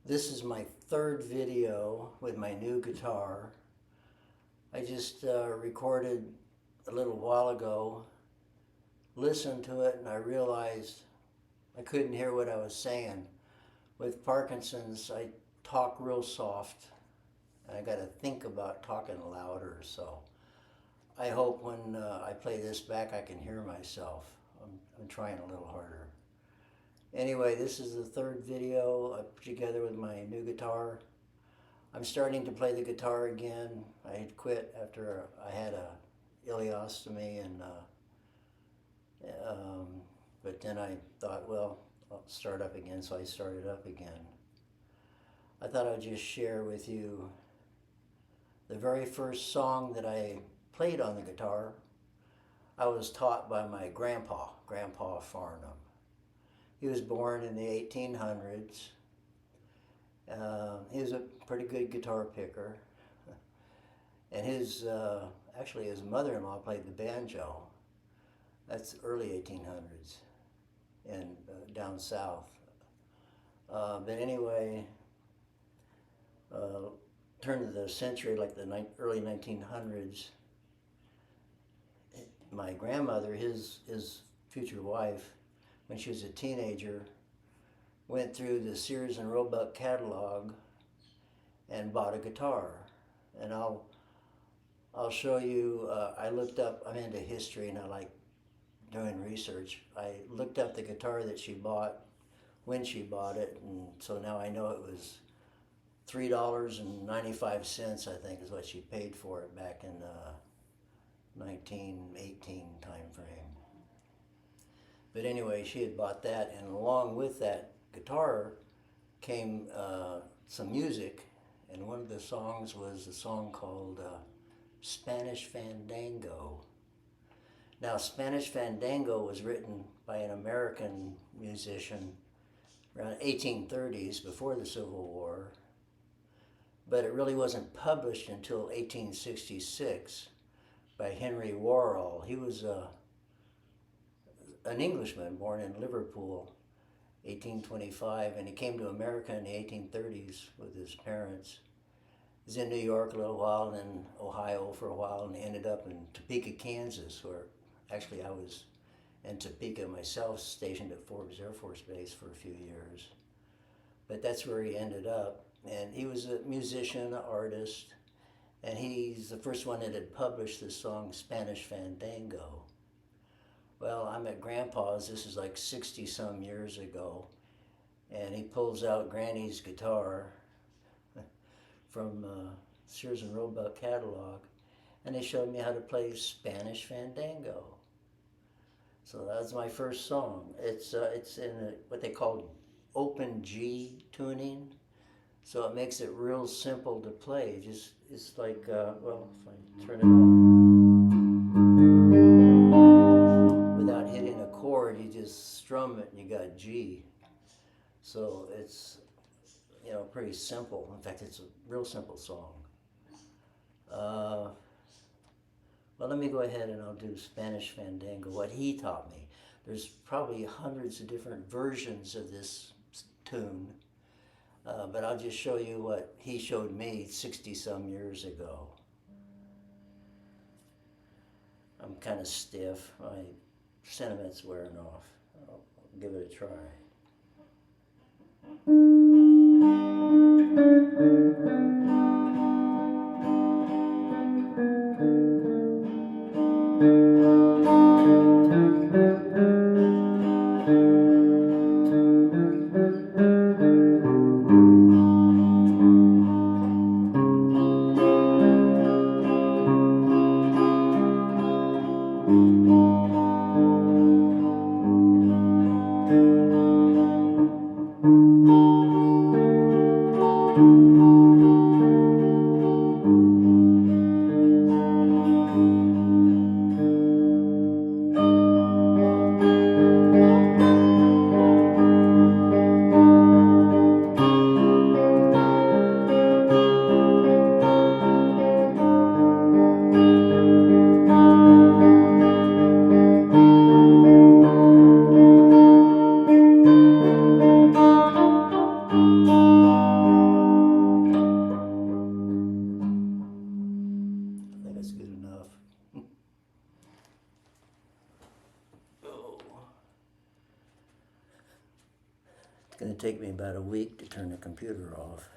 This is my third video with my new guitar. I just recorded a little while ago, listened to it, and I realized I couldn't hear what I was saying. With Parkinson's, I talk real soft, and I got to think about talking louder, so I hope when I play this back I can hear myself. I'm trying a little harder. Anyway, this is the third video I put together with my new guitar. I'm starting to play the guitar again. I had quit after I had a ileostomy, and but then I thought, well, I'll start up again, so I started up again. I thought I'd just share with you the very first song that I played on the guitar. I was taught by my grandpa Farnham. He was born in the 1800s. He was a pretty good guitar picker. And actually his mother-in-law played the banjo. That's early 1800s and down south. But anyway, turn of the century, like the early 1900s, my grandmother, his future wife, when she was a teenager, went through the Sears and Roebuck catalog and bought a guitar. And I'll show you, I looked up, I'm into history and I like doing research. I looked up the guitar that she bought, when she bought it, and so now I know it was $3.95, I think, is what she paid for it back in 1918 time frame. But anyway, she had bought that, and along with that guitar came some music, and one of the songs was a song called Spanish Fandango. Now, Spanish Fandango was written by an American musician around 1830s, before the Civil War, but it really wasn't published until 1866 by Henry Worrall. He was an Englishman born in Liverpool, 1825, and he came to America in the 1830s with his parents. He was in New York a little while, and then Ohio for a while, and ended up in Topeka, Kansas, where actually I was in Topeka myself, stationed at Forbes Air Force Base for a few years. But that's where he ended up. And he was a musician, an artist, and he's the first one that had published the song Spanish Fandango. Well, I'm at Grandpa's, this is like 60-some years ago, and he pulls out Granny's guitar from Sears and Roebuck catalog, and they showed me how to play Spanish Fandango. So that was my first song. It's in what they call open G tuning, so it makes it real simple to play. It's like, well, if I turn it on, without hitting a chord, you just strum it and you got G. So it's, pretty simple. In fact, it's a real simple song. Well, let me go ahead and I'll do Spanish Fandango, what he taught me. There's probably hundreds of different versions of this tune, but I'll just show you what he showed me 60-some years ago. I'm kind of stiff. My sentiment's wearing off. I'll give it a try. going to take me about a week to turn the computer off.